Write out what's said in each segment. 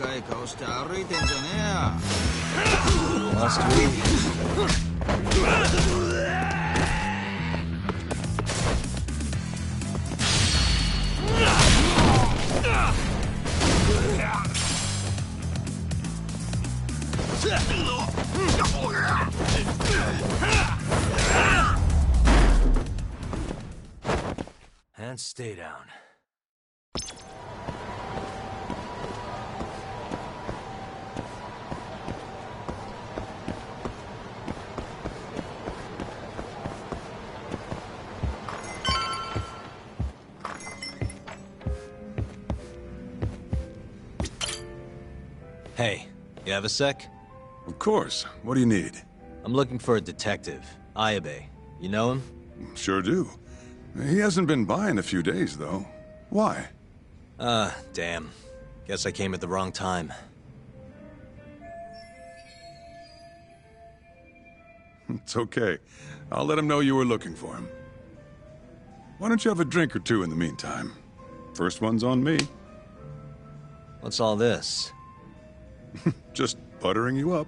らい顔して歩いてんじゃねえや。 Must we? And stay down. Hey, you have a sec? Of course. What do you need? I'm looking for a detective, Ayabe. You know him? Sure do. He hasn't been by in a few days, though. Why? Damn. Guess I came at the wrong time. It's okay. I'll let him know you were looking for him. Why don't you have a drink or two in the meantime? First one's on me. What's all this? Just buttering you up.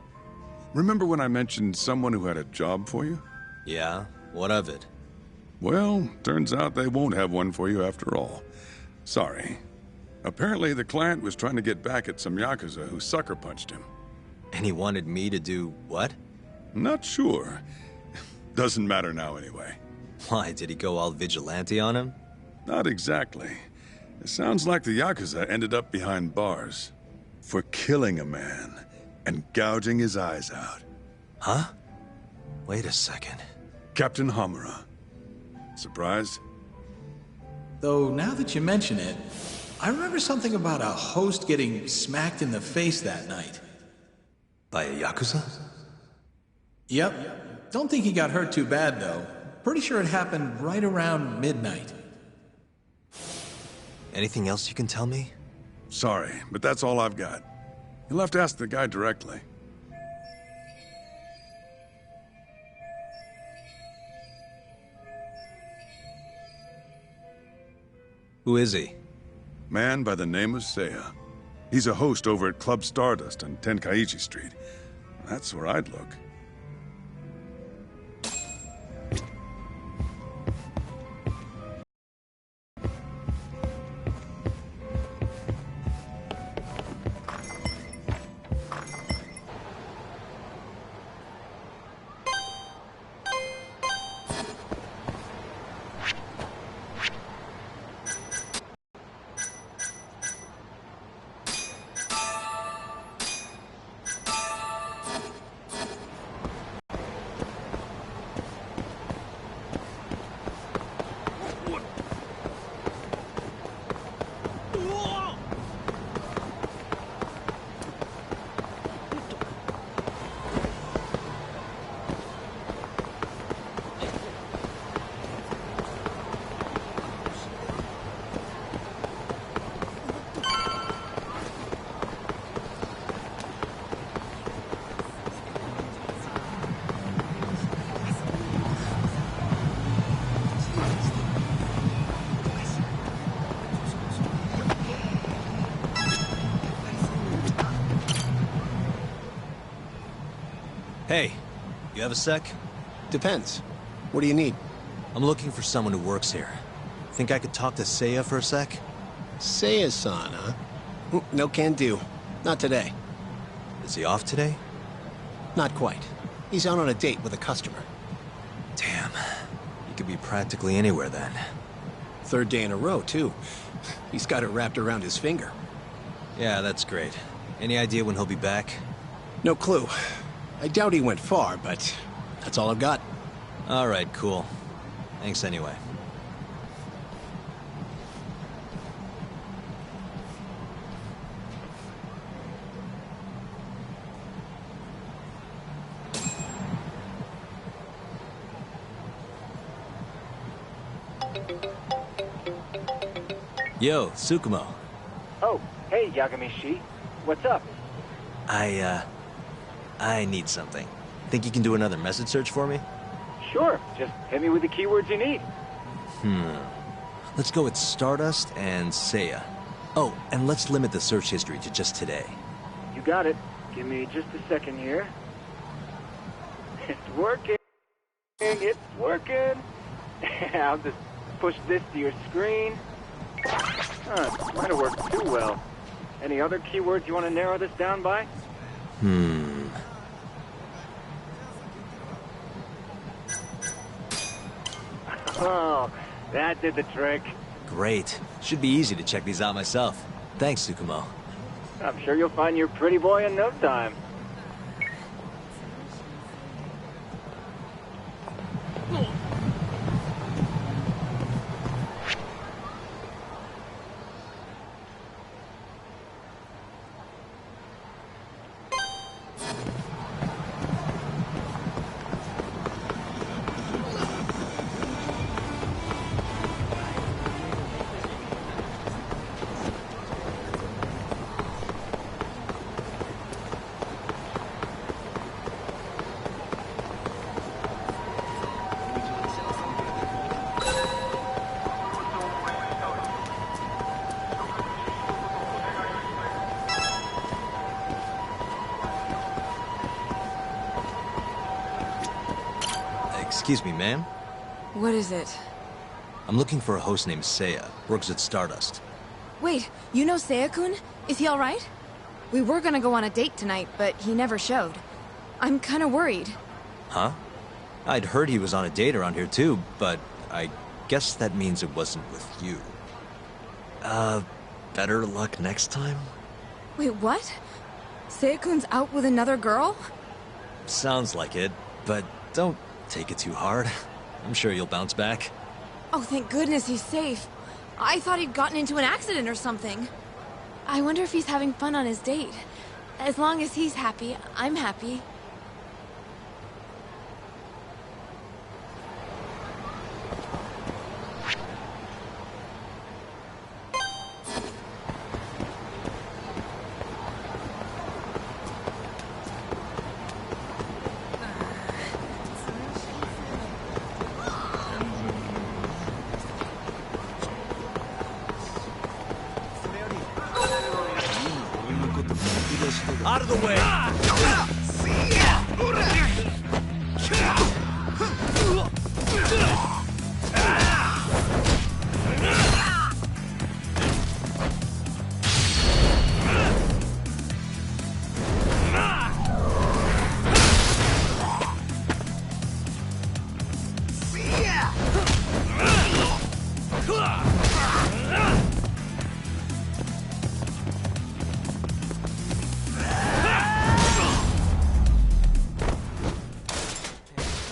Remember when I mentioned someone who had a job for you? Yeah? What of it? Well, turns out they won't have one for you after all. Sorry. Apparently the client was trying to get back at some Yakuza who sucker punched him. And he wanted me to do what? Not sure. Doesn't matter now anyway. Why, did he go all vigilante on him? Not exactly. It sounds like the Yakuza ended up behind bars for killing a man and gouging his eyes out. Huh? Wait a second. Captain Hamura. Surprised? Though, now that you mention it, I remember something about a host getting smacked in the face that night. By a Yakuza? Yep. Don't think he got hurt too bad, though. Pretty sure it happened right around midnight. Anything else you can tell me? Sorry, but that's all I've got. You'll have to ask the guy directly. Who is he? Man by the name of Seiya. He's a host over at Club Stardust on Tenkaichi Street. That's where I'd look. Hey, you have a sec? Depends. What do you need? I'm looking for someone who works here. Think I could talk to Seiya for a sec? Seiya-san, huh? No can do. Not today. Is he off today? Not quite. He's out on a date with a customer. Damn. He could be practically anywhere then. Third day in a row, too. He's got it wrapped around his finger. Yeah, that's great. Any idea when he'll be back? No clue. I doubt he went far, but that's all I've got. All right, cool. Thanks anyway. Yo, Tsukumo. Oh, hey, Yagami-shi. What's up? I need something. Think you can do another message search for me? Sure, just hit me with the keywords you need. Let's go with Stardust and Seiya. Oh, and let's limit the search history to just today. You got it. Give me just a second here. It's working. It's working. I'll just push this to your screen. Might have worked too well. Any other keywords you want to narrow this down by? Oh, that did the trick. Great. Should be easy to check these out myself. Thanks, Tsukumo. I'm sure you'll find your pretty boy in no time. Excuse me, ma'am? What is it? I'm looking for a host named Seiya. Works at Stardust. Wait, you know Seiya-kun? Is he alright? We were gonna go on a date tonight, but he never showed. I'm kinda worried. Huh? I'd heard he was on a date around here too, but I guess that means it wasn't with you. Better luck next time? Wait, what? Seiya-kun's out with another girl? Sounds like it, but don't take it too hard. I'm sure you'll bounce back. Oh, thank goodness he's safe. I thought he'd gotten into an accident or something. I wonder if he's having fun on his date. As long as he's happy, I'm happy. Out of the way!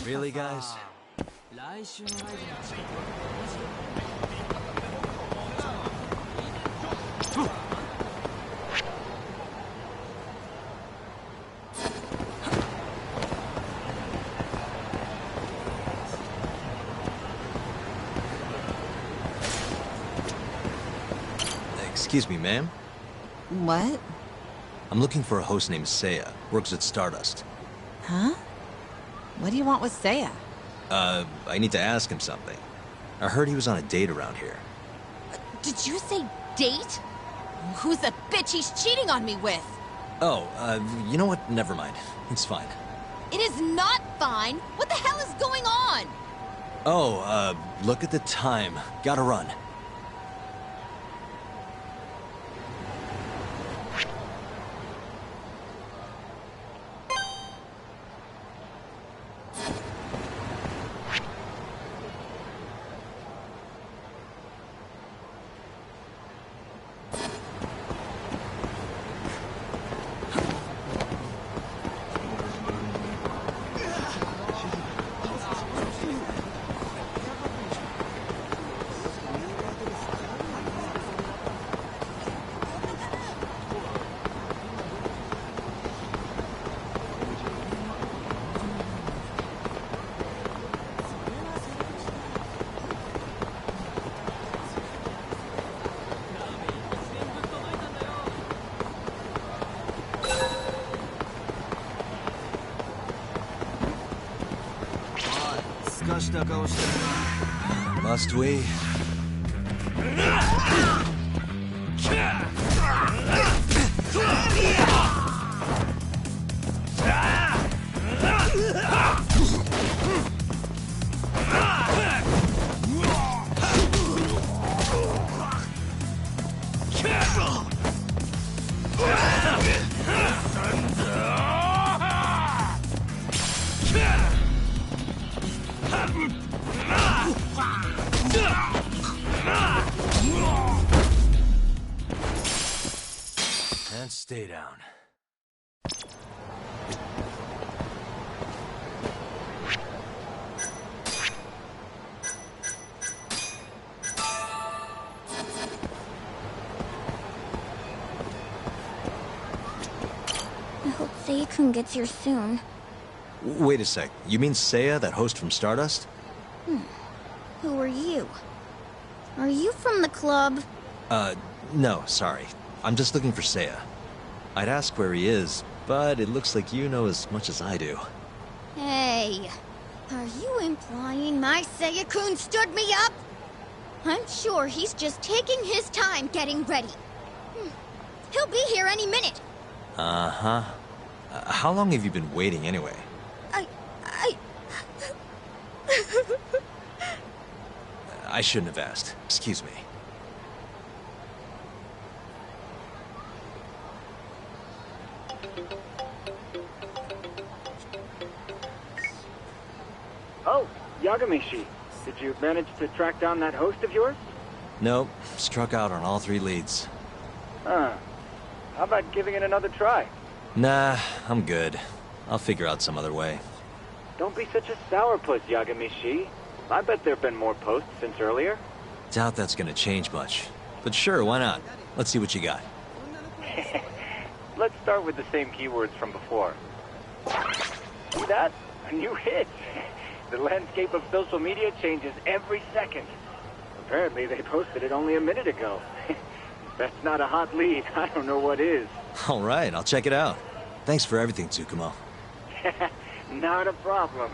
Really, guys? Excuse me, ma'am? What? I'm looking for a host named Seiya. Works at Stardust. Huh? What do you want with Seiya? I need to ask him something. I heard he was on a date around here. Did you say date? Who's the bitch he's cheating on me with? Oh, you know what? Never mind. It's fine. It is not fine. What the hell is going on? Oh, look at the time. Gotta run. Must we? And stay down. I hope Seiya-kun gets here soon. Wait a sec. You mean Seiya, that host from Stardust? Who are you? Are you from the club? No, sorry. I'm just looking for Seiya. I'd ask where he is, but it looks like you know as much as I do. Hey, are you implying my Seiya-kun stood me up? I'm sure he's just taking his time getting ready. He'll be here any minute. Uh-huh. How long have you been waiting anyway? I shouldn't have asked. Excuse me. Oh, Yagamishi. Did you manage to track down that host of yours? Nope. Struck out on all 3 leads. Huh. How about giving it another try? Nah, I'm good. I'll figure out some other way. Don't be such a sourpuss, Yagamishi. I bet there have been more posts since earlier. Doubt that's gonna change much. But sure, why not? Let's see what you got. Let's start with the same keywords from before. See that? A new hit. The landscape of social media changes every second. Apparently they posted it only a minute ago. If that's not a hot lead, I don't know what is. All right, I'll check it out. Thanks for everything, Tsukumo. Not a problem.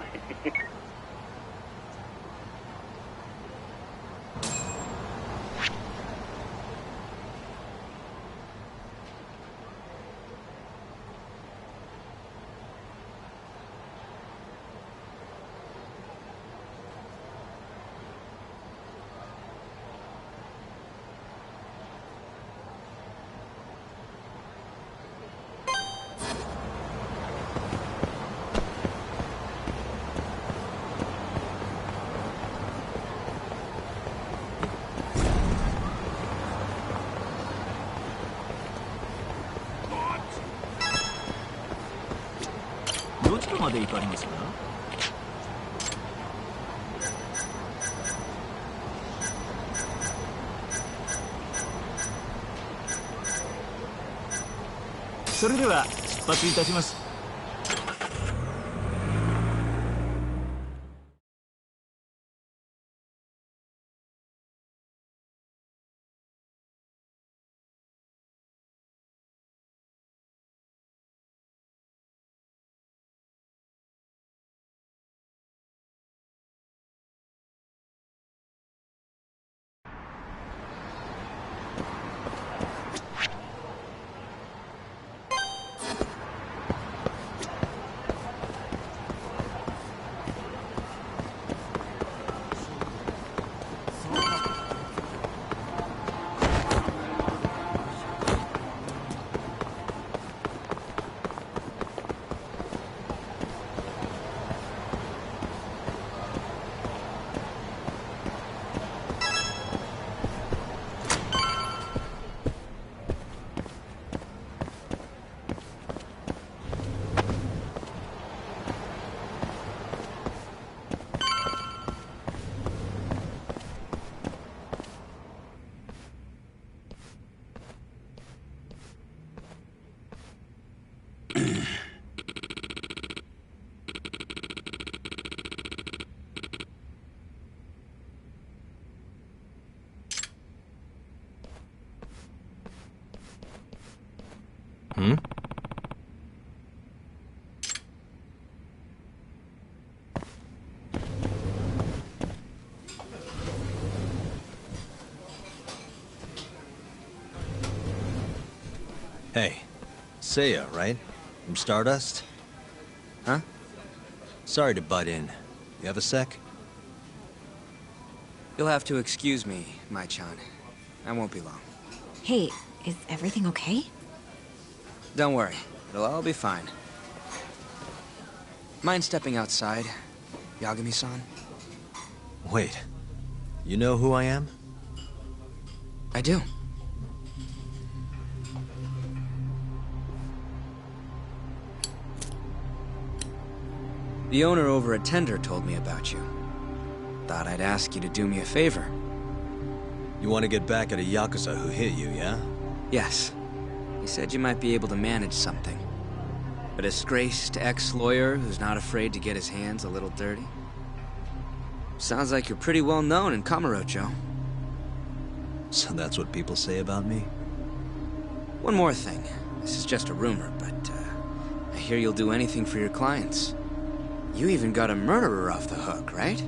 Hmm? Hey, Seiya, right? From Stardust? Huh? Sorry to butt in. You have a sec? You'll have to excuse me, Mai-chan. I won't be long. Hey, is everything okay? Don't worry. It'll all be fine. Mind stepping outside, Yagami-san? Wait. You know who I am? I do. The owner over at Tender told me about you. Thought I'd ask you to do me a favor. You want to get back at a Yakuza who hit you, yeah? Yes. He said you might be able to manage something. A disgraced ex-lawyer who's not afraid to get his hands a little dirty. Sounds like you're pretty well known in Kamurocho. So that's what people say about me? One more thing. This is just a rumor, but I hear you'll do anything for your clients. You even got a murderer off the hook, right?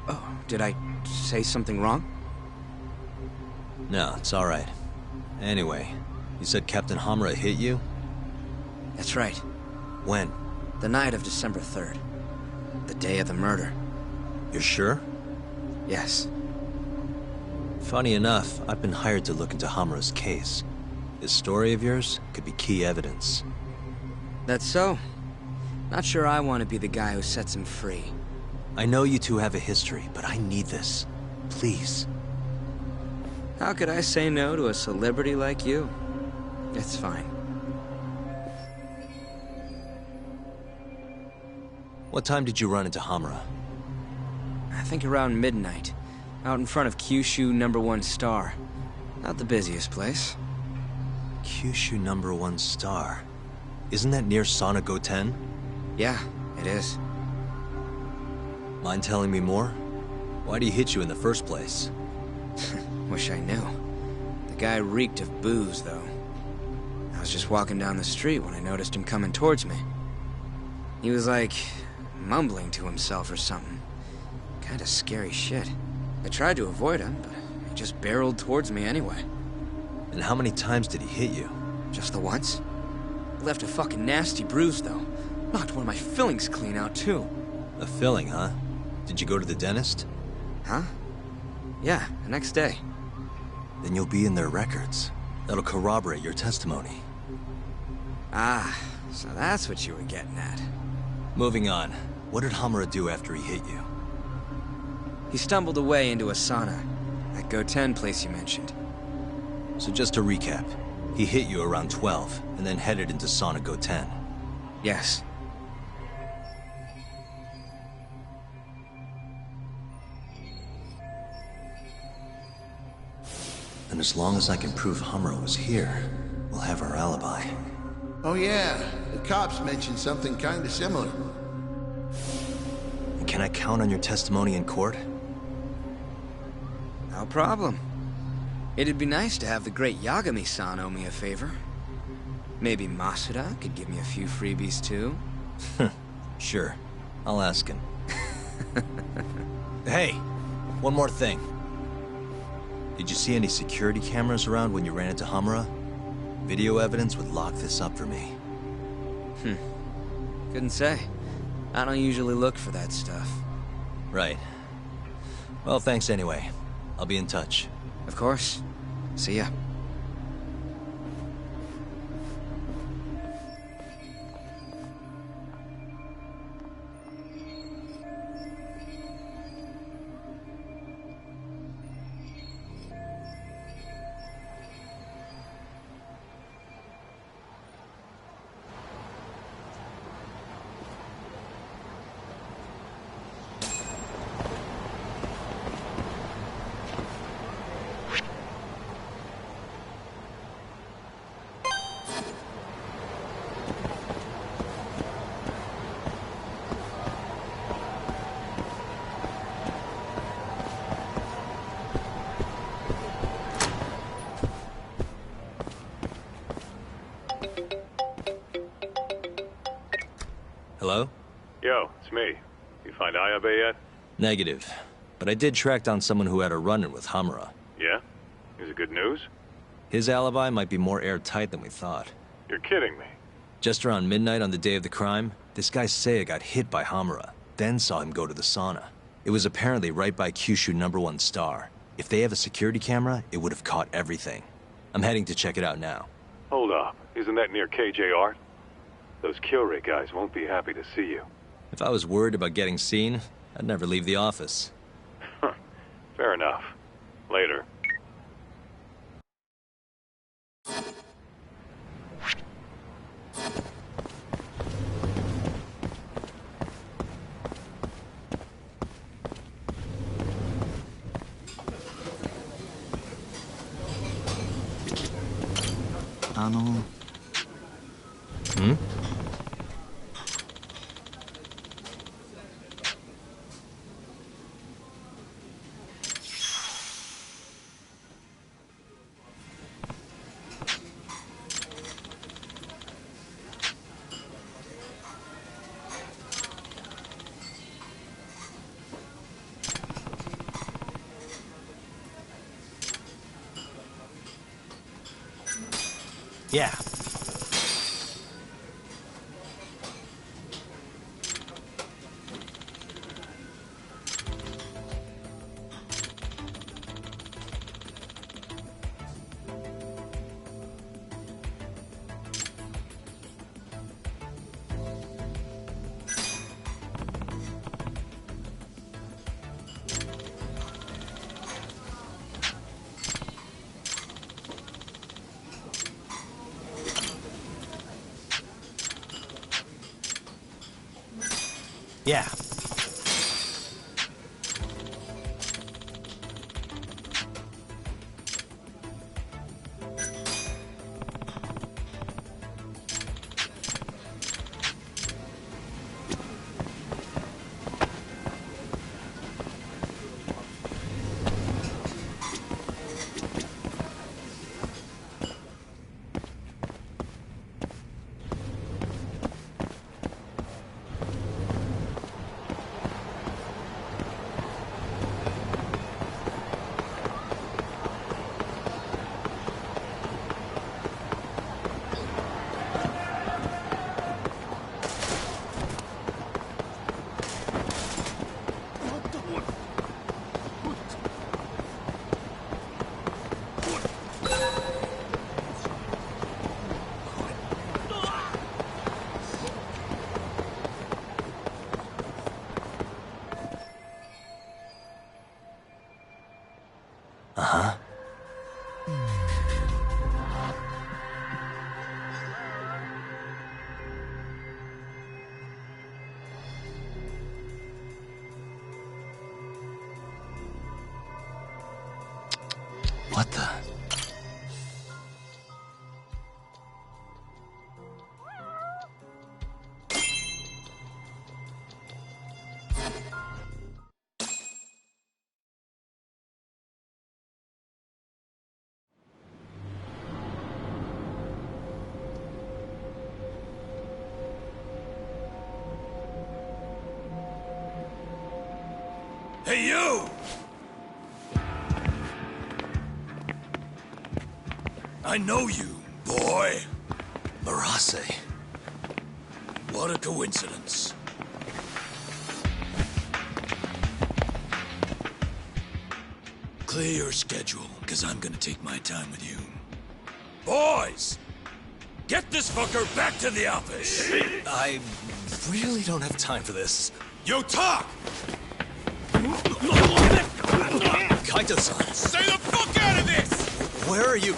Oh, did I say something wrong? No, it's alright. Anyway, you said Captain Hamura hit you? That's right. When? The night of December 3rd. The day of the murder. You're sure? Yes. Funny enough, I've been hired to look into Hamura's case. This story of yours could be key evidence. That's so. Not sure I want to be the guy who sets him free. I know you two have a history, but I need this. Please. How could I say no to a celebrity like you? It's fine. What time did you run into Hamura? I think around midnight. Out in front of Kyushu #1 Star. Not the busiest place. Kyushu #1 Star. Isn't that near Sana Goten? Yeah, it is. Mind telling me more? Why'd he hit you in the first place? Wish I knew. The guy reeked of booze, though. I was just walking down the street when I noticed him coming towards me. He was like, mumbling to himself or something. Kinda scary shit. I tried to avoid him, but he just barreled towards me anyway. And how many times did he hit you? Just the once. Left a fucking nasty bruise, though. Knocked one of my fillings clean out, too. A filling, huh? Did you go to the dentist? Huh? Yeah, the next day. Then you'll be in their records. That'll corroborate your testimony. Ah, so that's what you were getting at. Moving on. What did Hamura do after he hit you? He stumbled away into a sauna. That Goten place you mentioned. So just to recap, he hit you around 12, and then headed into Sana Goten. Yes. And as long as I can prove Hamura was here, we'll have our alibi. Oh yeah, the cops mentioned something kinda similar. And can I count on your testimony in court? No problem. It'd be nice to have the great Yagami-san owe me a favor. Maybe Masuda could give me a few freebies too? Sure. I'll ask him. Hey, one more thing. Did you see any security cameras around when you ran into Hamura? Video evidence would lock this up for me. Couldn't say. I don't usually look for that stuff. Right. Well, thanks anyway. I'll be in touch. Of course. See ya. Hello? Yo, it's me. You find Ayabe yet? Negative. But I did track down someone who had a run-in with Hamura. Yeah? Is it good news? His alibi might be more airtight than we thought. You're kidding me. Just around midnight on the day of the crime, this guy Seiya got hit by Hamura, then saw him go to the sauna. It was apparently right by Kyushu #1 Star. If they have a security camera, it would have caught everything. I'm heading to check it out now. Hold up. Isn't that near KJ Art? Those Kyorei guys won't be happy to see you. If I was worried about getting seen, I'd never leave the office. Fair enough. Later. Hmm? Yeah. Yeah. Uh-huh. What the? Hey, you! I know you, boy. Marase. What a coincidence. Clear your schedule, because I'm gonna take my time with you. Boys! Get this fucker back to the office! I really don't have time for this. You talk! Kaito-san! Stay the fuck out of this! Where are you?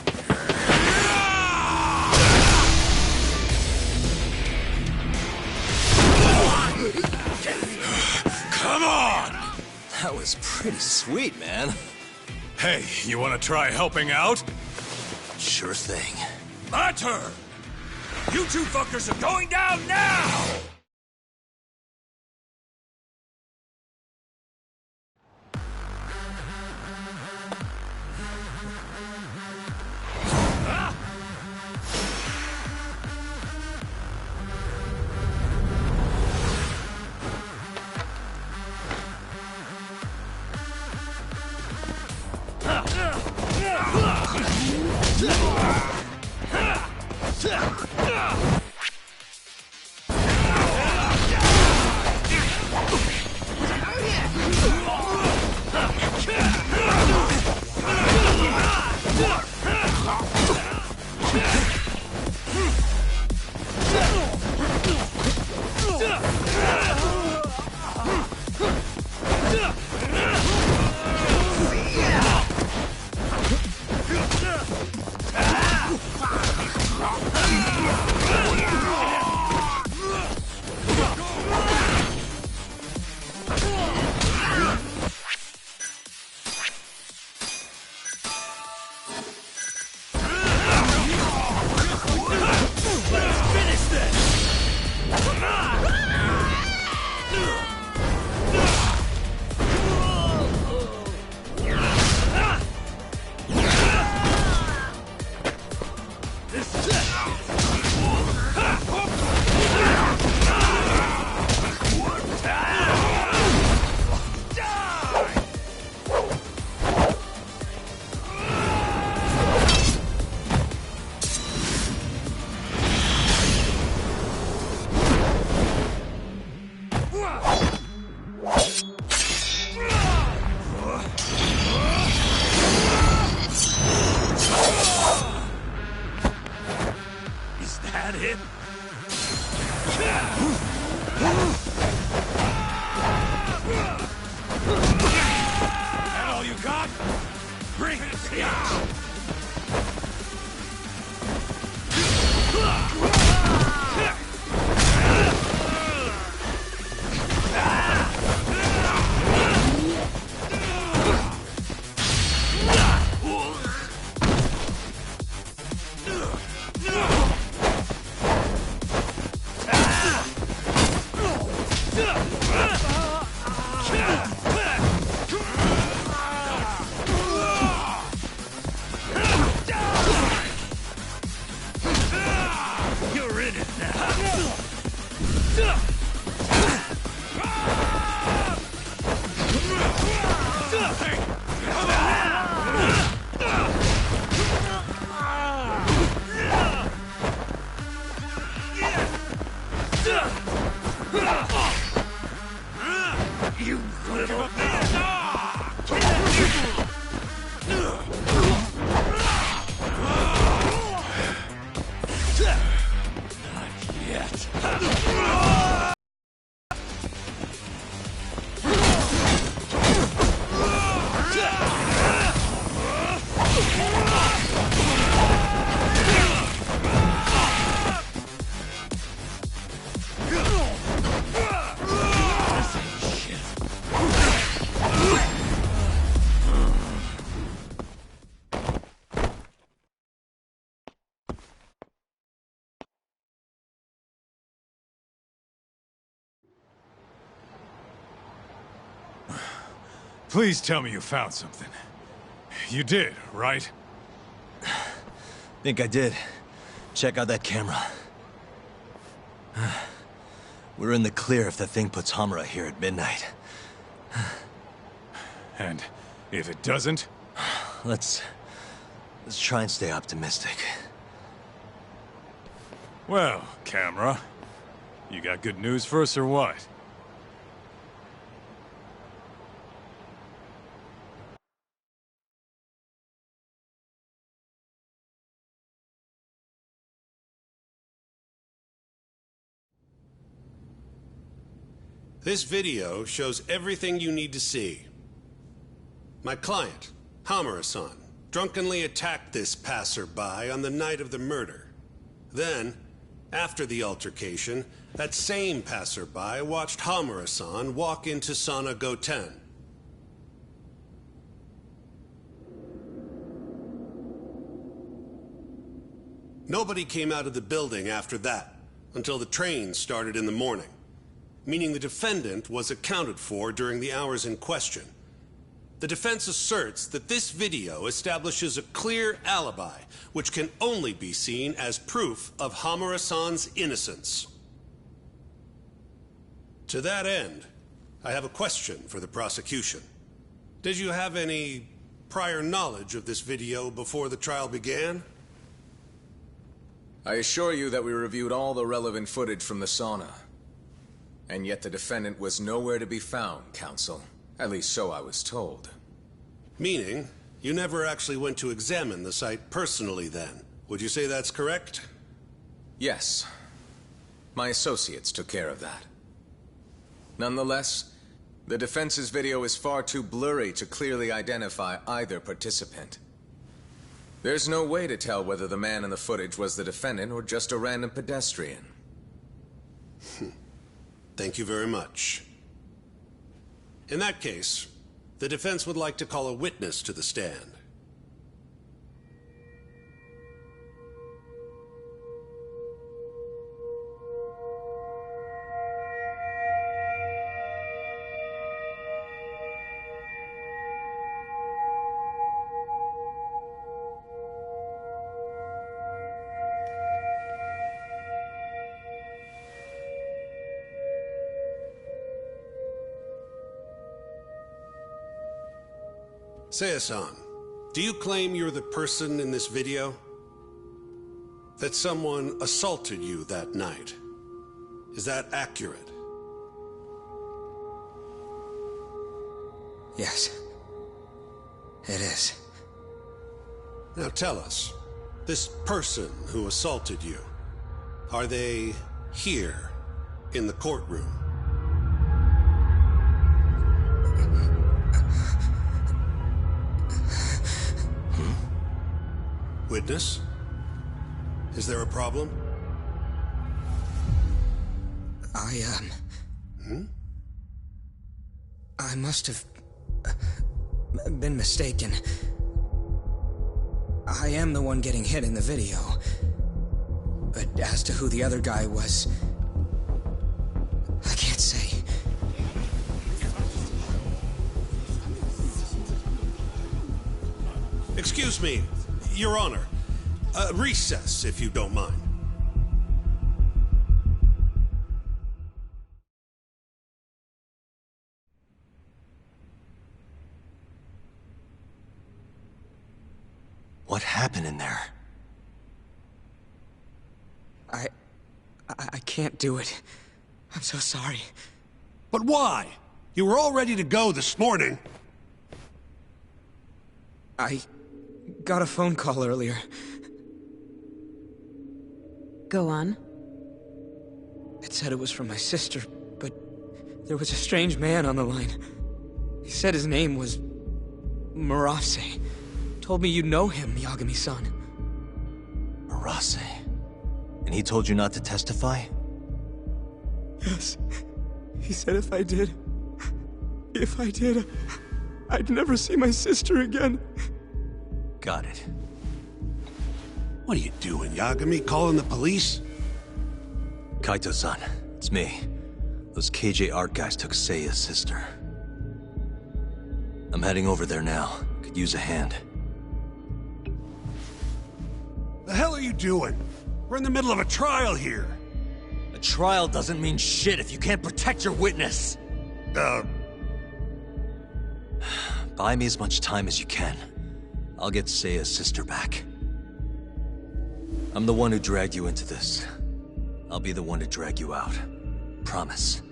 Come on! That was pretty sweet, man. Hey, you wanna try helping out? Sure thing. My turn! You two fuckers are going down now! give up now! Not yet. Please tell me you found something. You did, right? Think I did. Check out that camera. We're in the clear if the thing puts Hamura here at midnight. And if it doesn't? Let's try and stay optimistic. Well, camera, you got good news for us or what? This video shows everything you need to see. My client, Hamura-san, drunkenly attacked this passerby on the night of the murder. Then, after the altercation, that same passerby watched Hamura-san walk into Sana Goten. Nobody came out of the building after that, until the train started in the morning, meaning the defendant was accounted for during the hours in question. The defense asserts that this video establishes a clear alibi, which can only be seen as proof of Hamura-san's innocence. To that end, I have a question for the prosecution. Did you have any prior knowledge of this video before the trial began? I assure you that we reviewed all the relevant footage from the sauna. And yet the defendant was nowhere to be found, counsel. At least so I was told. Meaning, you never actually went to examine the site personally then. Would you say that's correct? Yes. My associates took care of that. Nonetheless, the defense's video is far too blurry to clearly identify either participant. There's no way to tell whether the man in the footage was the defendant or just a random pedestrian. Thank you very much. In that case, the defense would like to call a witness to the stand. Seiya-san, do you claim you're the person in this video? That someone assaulted you that night? Is that accurate? Yes. It is. Now tell us, this person who assaulted you, are they here in the courtroom? Witness? Is there a problem? I must have been mistaken. I am the one getting hit in the video. But as to who the other guy was, I can't say. Excuse me, Your Honor. Recess, if you don't mind. What happened in there? I can't do it. I'm so sorry. But why? You were all ready to go this morning. I got a phone call earlier. Go on. It said it was from my sister, but there was a strange man on the line. He said his name was Murase. Told me you know him, Yagami-san. Murase? And he told you not to testify? Yes. He said if I did, I'd never see my sister again. Got it. What are you doing, Yagami? Calling the police? Kaito-san, it's me. Those KJ art guys took Seiya's sister. I'm heading over there now. Could use a hand. The hell are you doing? We're in the middle of a trial here. A trial doesn't mean shit if you can't protect your witness. Buy me as much time as you can. I'll get Seiya's sister back. I'm the one who dragged you into this. I'll be the one to drag you out. Promise.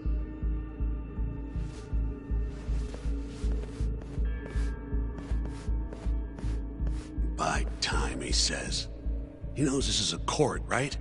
Buy time, he says. He knows this is a court, right?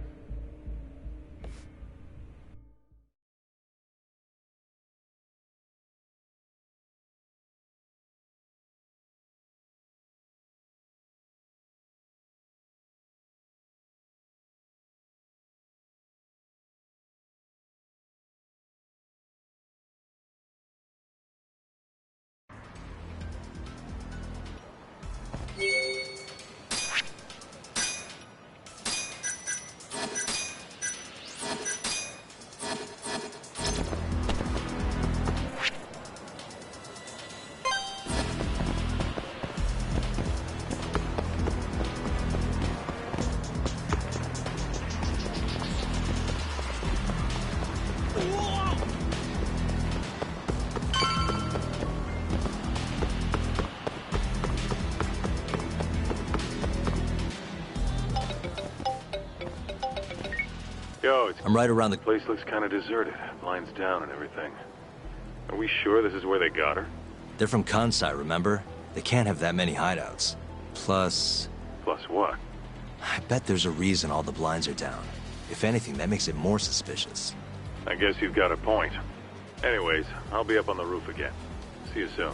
Yo, I'm right around the... place looks kind of deserted. Blinds down and everything. Are we sure this is where they got her? They're from Kansai, remember? They can't have that many hideouts. Plus... Plus what? I bet there's a reason all the blinds are down. If anything, that makes it more suspicious. I guess you've got a point. Anyways, I'll be up on the roof again. See you soon.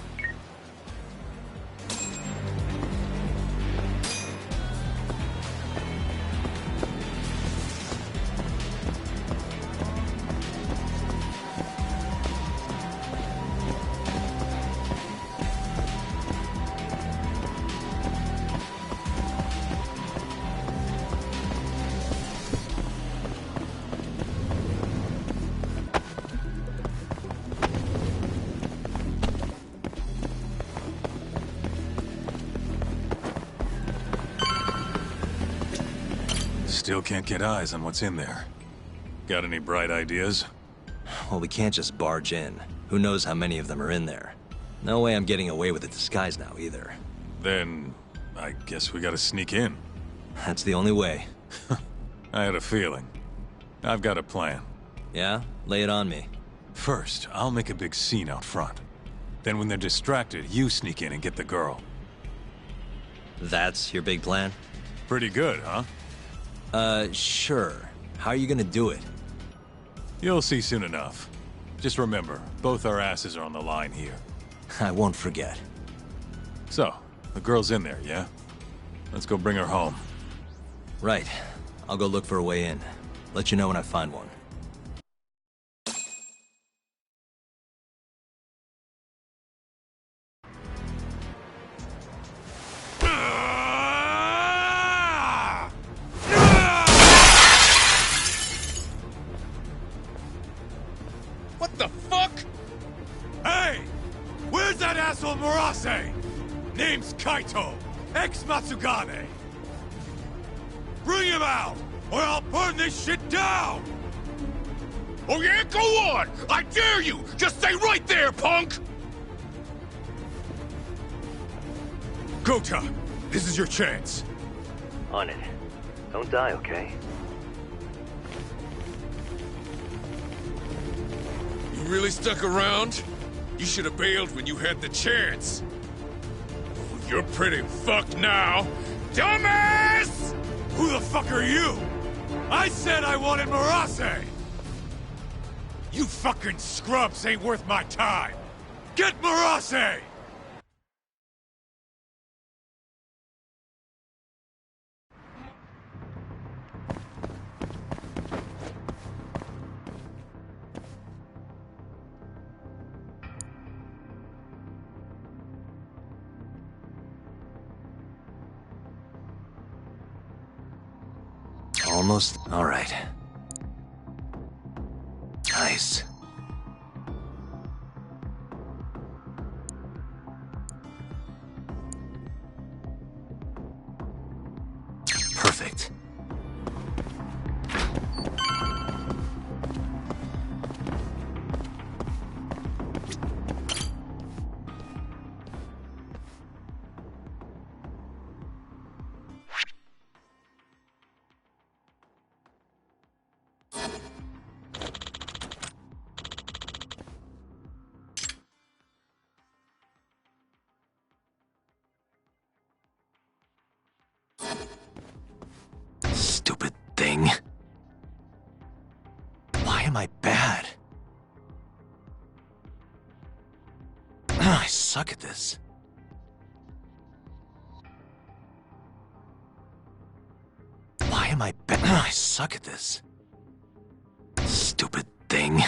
Still can't get eyes on what's in there. Got any bright ideas? Well, we can't just barge in. Who knows how many of them are in there? No way I'm getting away with a disguise now, either. Then, I guess we gotta sneak in. That's the only way. I had a feeling. I've got a plan. Yeah? Lay it on me. First, I'll make a big scene out front. Then when they're distracted, you sneak in and get the girl. That's your big plan? Pretty good, huh? Sure. How are you gonna do it? You'll see soon enough. Just remember, both our asses are on the line here. I won't forget. So, the girl's in there, yeah? Let's go bring her home. Right. I'll go look for a way in. Let you know when I find one. What the fuck? Hey! Where's that asshole Murase? Name's Kaito, ex-Matsugane. Bring him out, or I'll burn this shit down! Oh yeah? Go on! I dare you! Just stay right there, punk! Kota, this is your chance. On it. Don't die, okay? You really stuck around? You should have bailed when you had the chance. You're pretty fucked now. Dumbass! Who the fuck are you? I said I wanted Marase! You fucking scrubs ain't worth my time! Get Marase! Almost. All right. Nice. Perfect. Stupid thing. Why am I bad? I suck at this. Why am I bad? I suck at this. Stupid thing.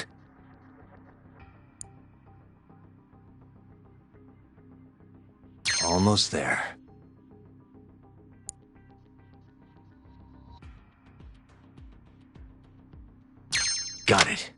Almost there. Got it.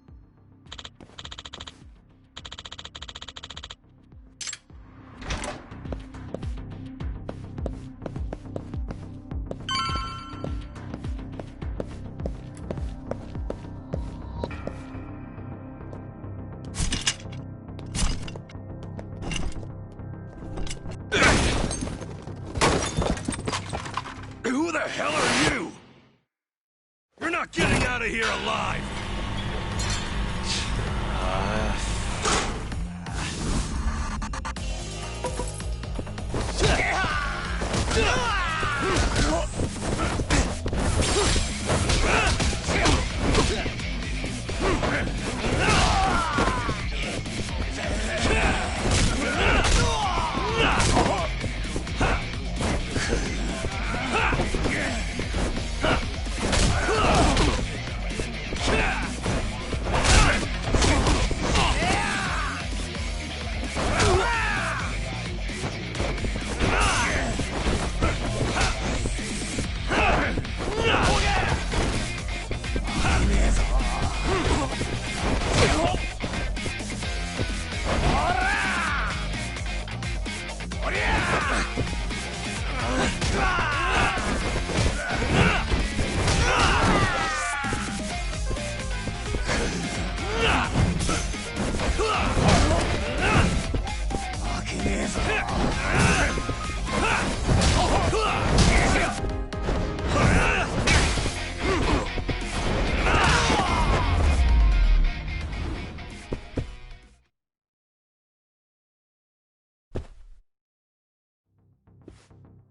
Who the hell are you? You're not getting out of here alive!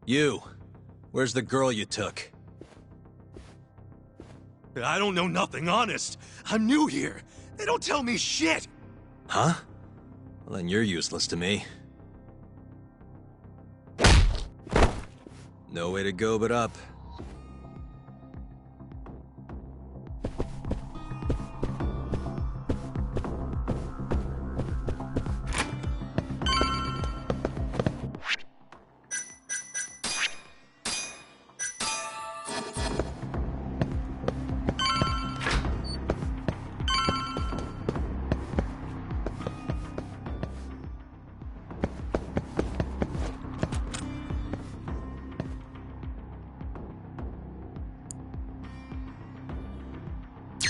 You. Where's the girl you took? I don't know nothing, honest. I'm new here. They don't tell me shit. Huh? Well, then you're useless to me. No way to go but up.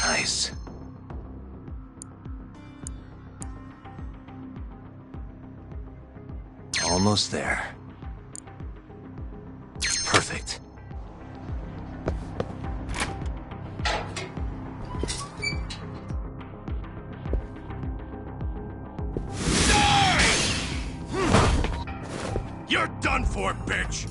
Nice. Almost there. Perfect. You're done for, bitch!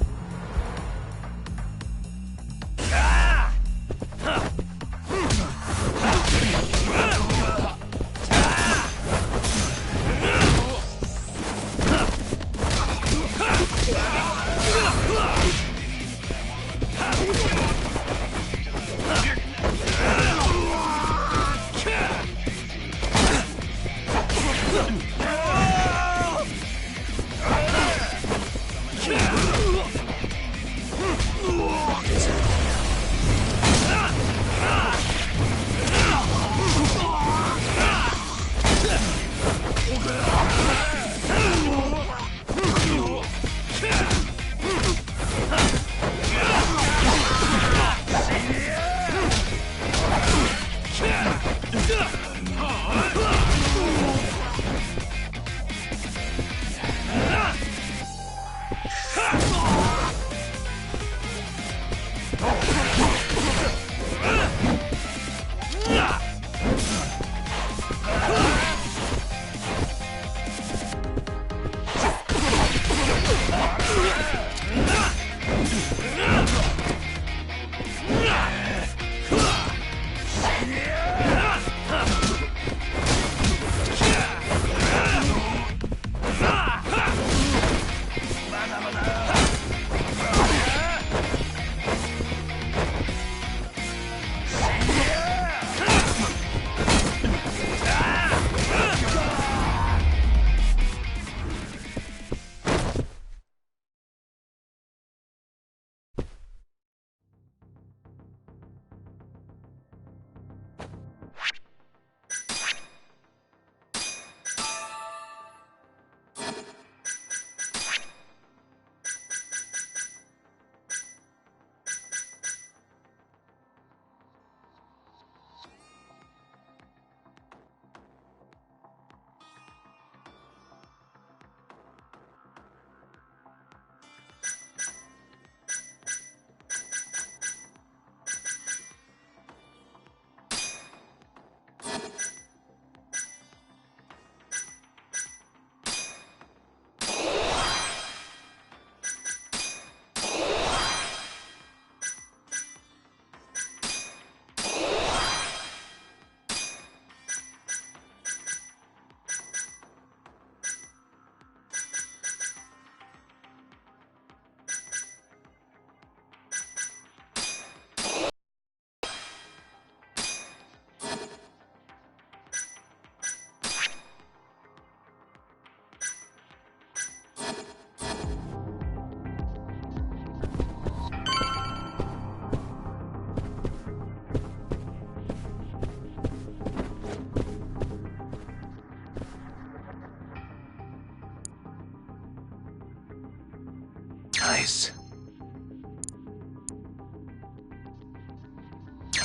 Nice.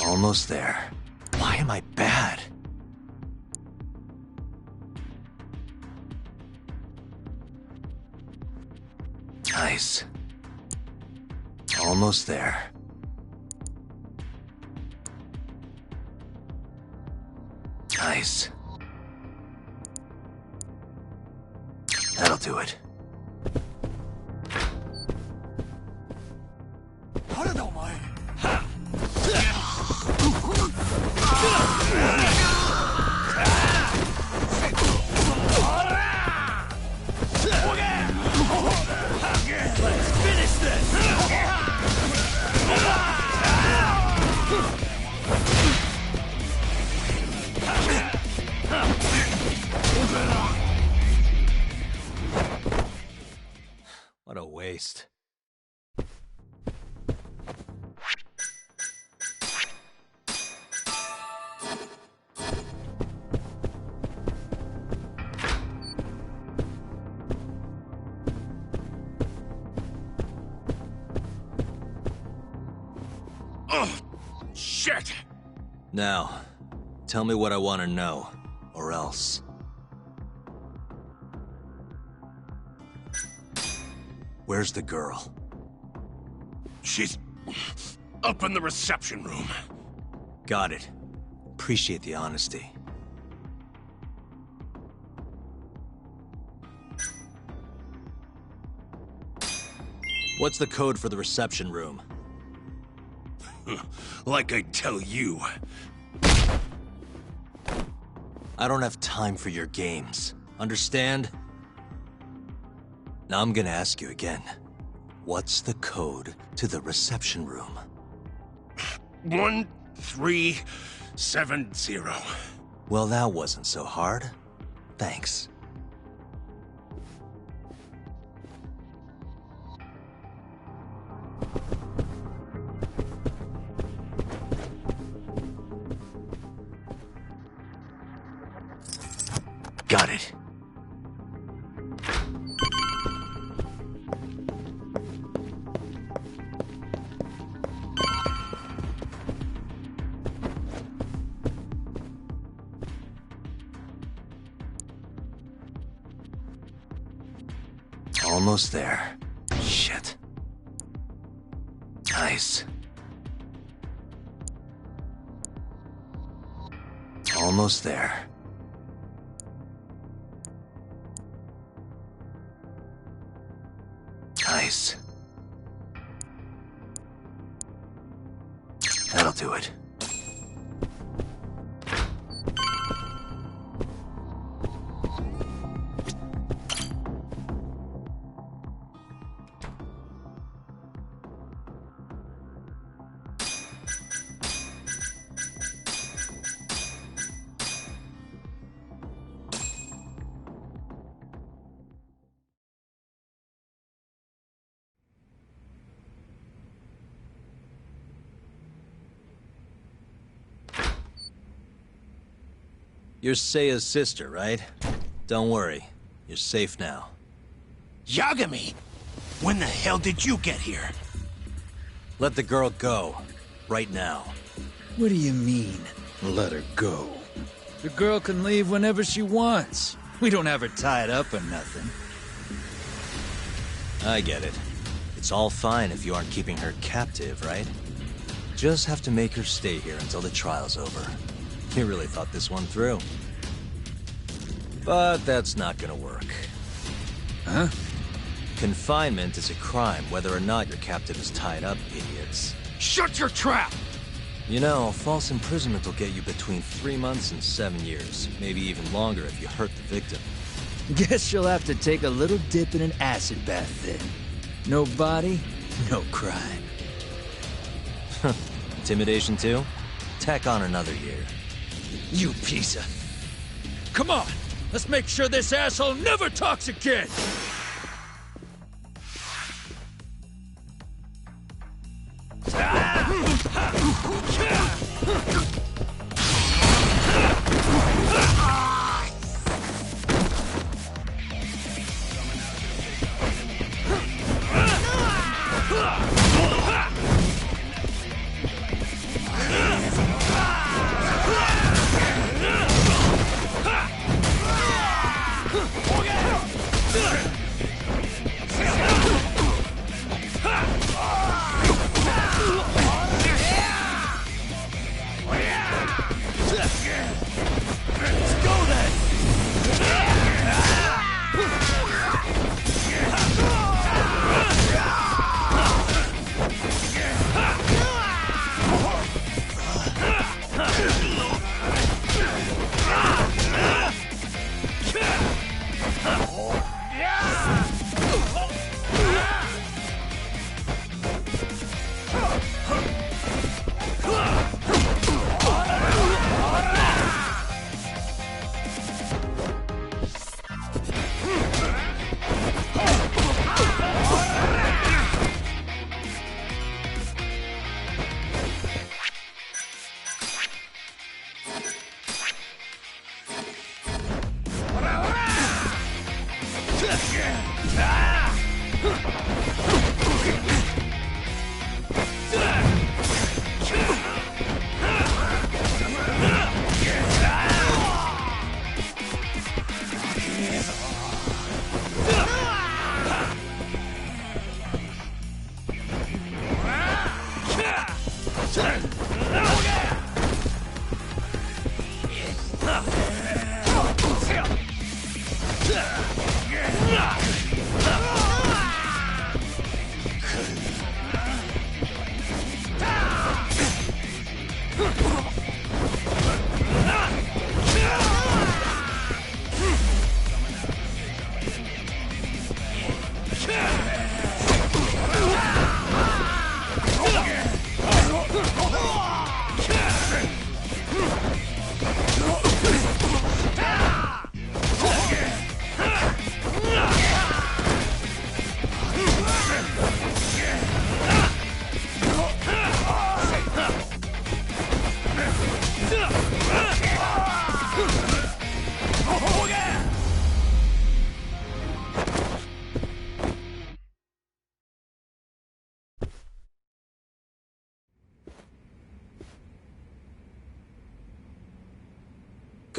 Almost there. Why am I bad? Nice. Almost there. Nice. That'll do it. What a waste. Shit! Now, tell me what I want to know, or else. Where's the girl? She's up in the reception room. Got it. Appreciate the honesty. What's the code for the reception room? Like I tell you. I don't have time for your games. Understand? Now I'm gonna ask you again. What's the code to the reception room? 1370. Well, that wasn't so hard. Thanks. Got it. Almost there. Shit. Nice. Almost there. Nice. That'll do it. You're Seiya's sister, right? Don't worry. You're safe now. Yagami! When the hell did you get here? Let the girl go. Right now. What do you mean, let her go? The girl can leave whenever she wants. We don't have her tied up or nothing. I get it. It's all fine if you aren't keeping her captive, right? Just have to make her stay here until the trial's over. You really thought this one through. But that's not gonna work. Huh? Confinement is a crime whether or not your captive is tied up, idiots. Shut your trap! You know, false imprisonment will get you between 3 months and 7 years. Maybe even longer if you hurt the victim. Guess you'll have to take a little dip in an acid bath then. No body, no crime. Intimidation too? Tack on another year. You piece of... Come on! Let's make sure this asshole never talks again!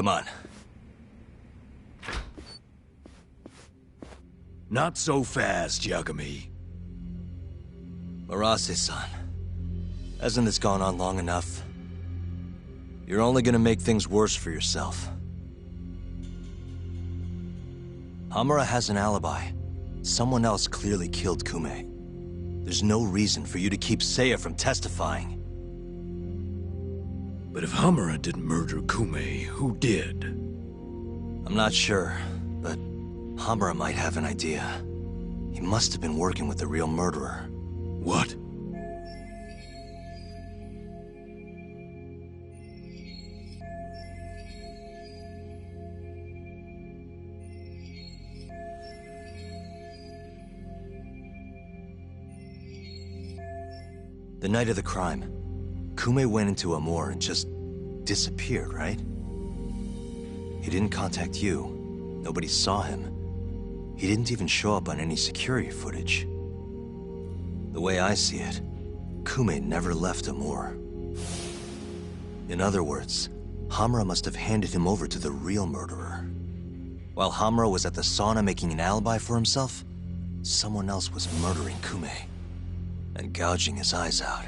Come on. Not so fast, Yagami. Arase-san, hasn't this gone on long enough? You're only gonna make things worse for yourself. Hamura has an alibi. Someone else clearly killed Kume. There's no reason for you to keep Seiya from testifying. But if Hamura didn't murder Kume, who did? I'm not sure, but Hamura might have an idea. He must have been working with the real murderer. What? The night of the crime, Kume went into a moor and just disappeared, right? He didn't contact you. Nobody saw him. He didn't even show up on any security footage. The way I see it, Kume never left a moor. In other words, Hamura must have handed him over to the real murderer. While Hamura was at the sauna making an alibi for himself, someone else was murdering Kume and gouging his eyes out.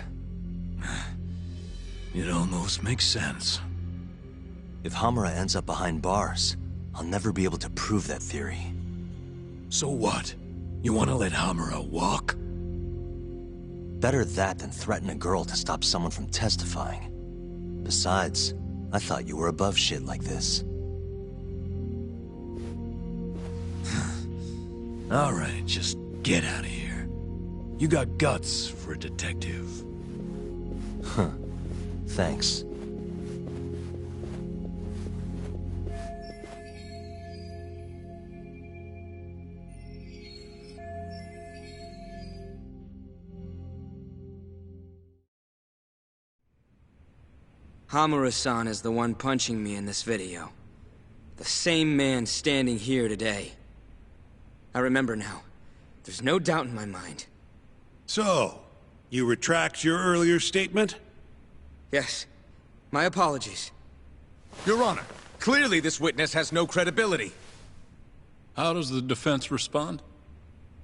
It almost makes sense. If Hamura ends up behind bars, I'll never be able to prove that theory. So what? You want to let Hamura walk? Better that than threaten a girl to stop someone from testifying. Besides, I thought you were above shit like this. All right, just get out of here. You got guts for a detective. Huh. Thanks. Hamura-san is the one punching me in this video. The same man standing here today. I remember now. There's no doubt in my mind. So, you retract your earlier statement? Yes. My apologies. Your Honor, clearly this witness has no credibility. How does the defense respond?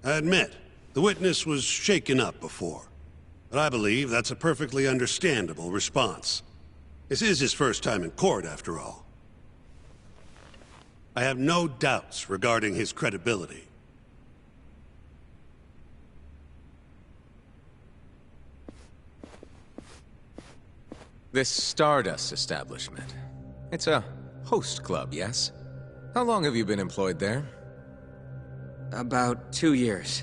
I admit, the witness was shaken up before. But I believe that's a perfectly understandable response. This is his first time in court, after all. I have no doubts regarding his credibility. This Stardust establishment. It's a host club, yes? How long have you been employed there? About 2 years.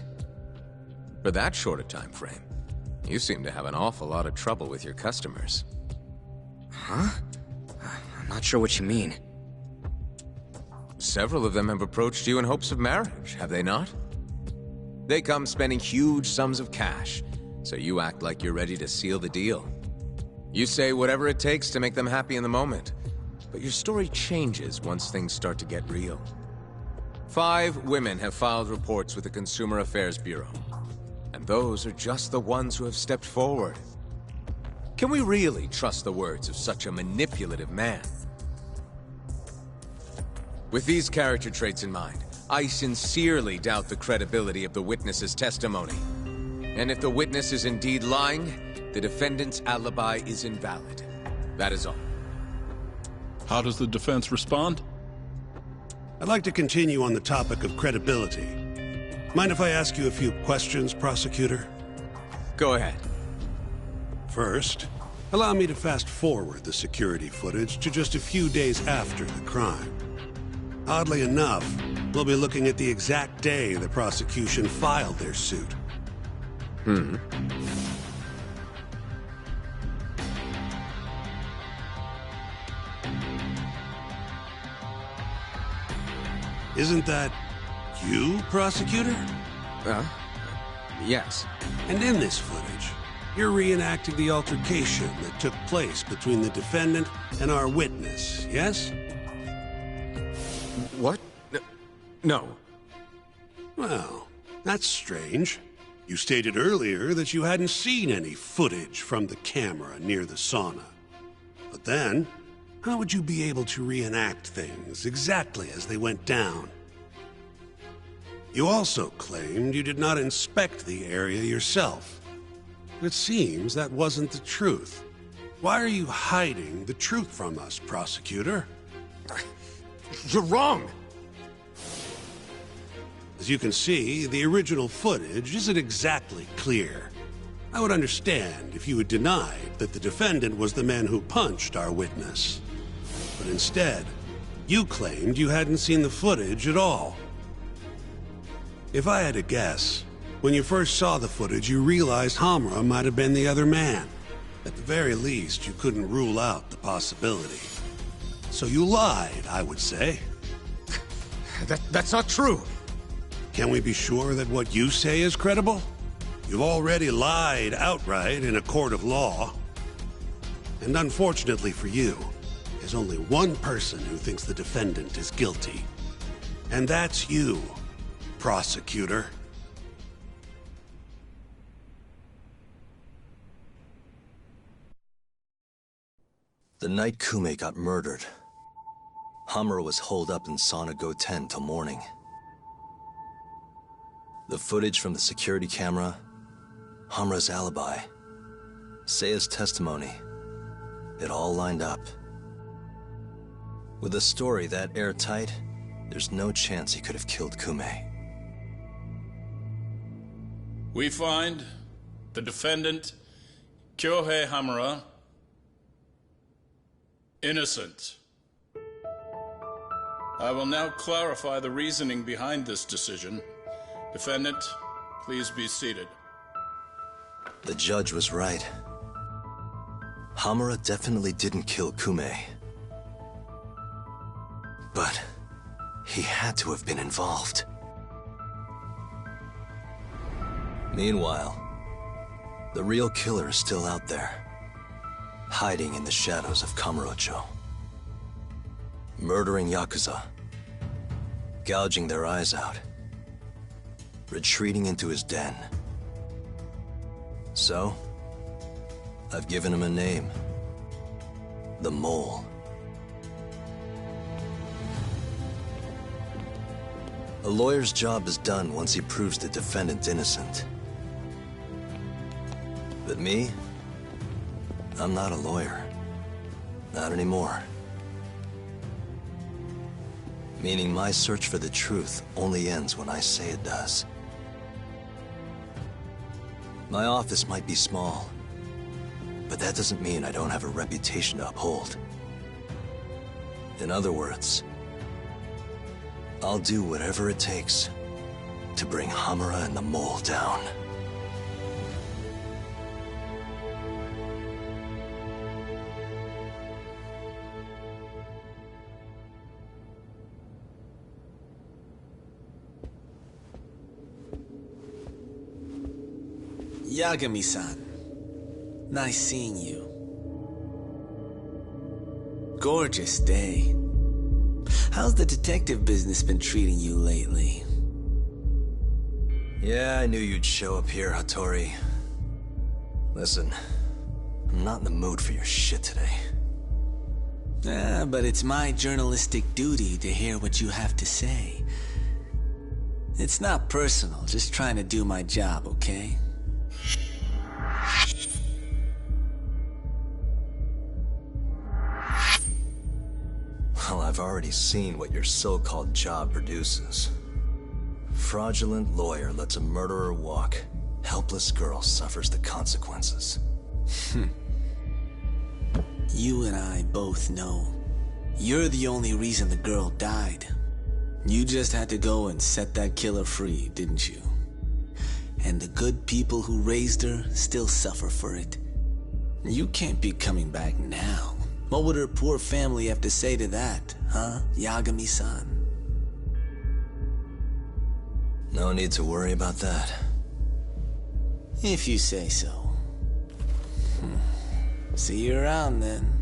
For that short a time frame, you seem to have an awful lot of trouble with your customers. Huh? I'm not sure what you mean. Several of them have approached you in hopes of marriage, have they not? They come spending huge sums of cash, so you act like you're ready to seal the deal. You say whatever it takes to make them happy in the moment, but your story changes once things start to get real. 5 women have filed reports with the Consumer Affairs Bureau, and those are just the ones who have stepped forward. Can we really trust the words of such a manipulative man? With these character traits in mind, I sincerely doubt the credibility of the witness's testimony. And if the witness is indeed lying, the defendant's alibi is invalid. That is all. How does the defense respond? I'd like to continue on the topic of credibility. Mind if I ask you a few questions, prosecutor? Go ahead. First, allow me to fast forward the security footage to just a few days after the crime. Oddly enough, we'll be looking at the exact day the prosecution filed their suit. Isn't that you, prosecutor? Yes. And in this footage, you're reenacting the altercation that took place between the defendant and our witness, yes? What? No. Well, that's strange. You stated earlier that you hadn't seen any footage from the camera near the sauna. But then, how would you be able to reenact things exactly as they went down? You also claimed you did not inspect the area yourself. It seems that wasn't the truth. Why are you hiding the truth from us, prosecutor? You're wrong! As you can see, the original footage isn't exactly clear. I would understand if you had denied that the defendant was the man who punched our witness. But instead, you claimed you hadn't seen the footage at all. If I had to guess, when you first saw the footage, you realized Hamura might have been the other man. At the very least, you couldn't rule out the possibility. So you lied, I would say. That's not true. Can we be sure that what you say is credible? You've already lied outright in a court of law. And unfortunately for you, there's only one person who thinks the defendant is guilty. And that's you, prosecutor. The night Kume got murdered, Hamura was holed up in Sauna Go 10 till morning. The footage from the security camera, Hamura's alibi, Seiya's testimony, it all lined up. With a story that airtight, there's no chance he could have killed Kume. We find the defendant, Kyohei Hamura, innocent. I will now clarify the reasoning behind this decision. Defendant, please be seated. The judge was right. Hamura definitely didn't kill Kume. But he had to have been involved. Meanwhile, the real killer is still out there, hiding in the shadows of Kamurocho. Murdering Yakuza, gouging their eyes out, retreating into his den. So, I've given him a name. The Mole. A lawyer's job is done once he proves the defendant innocent. But me? I'm not a lawyer. Not anymore. Meaning my search for the truth only ends when I say it does. My office might be small, but that doesn't mean I don't have a reputation to uphold. In other words, I'll do whatever it takes to bring Hamura and the Mole down. Yagami-san, nice seeing you. Gorgeous day. How's the detective business been treating you lately? Yeah, I knew you'd show up here, Hattori. Listen, I'm not in the mood for your shit today. But it's my journalistic duty to hear what you have to say. It's not personal, just trying to do my job, okay? Well, I've already seen what your so-called job produces. Fraudulent lawyer lets a murderer walk. Helpless girl suffers the consequences. You and I both know. You're the only reason the girl died. You just had to go and set that killer free, didn't you? And the good people who raised her still suffer for it. You can't be coming back now. What would her poor family have to say to that, huh, Yagami-san? No need to worry about that. If you say so. See you around then.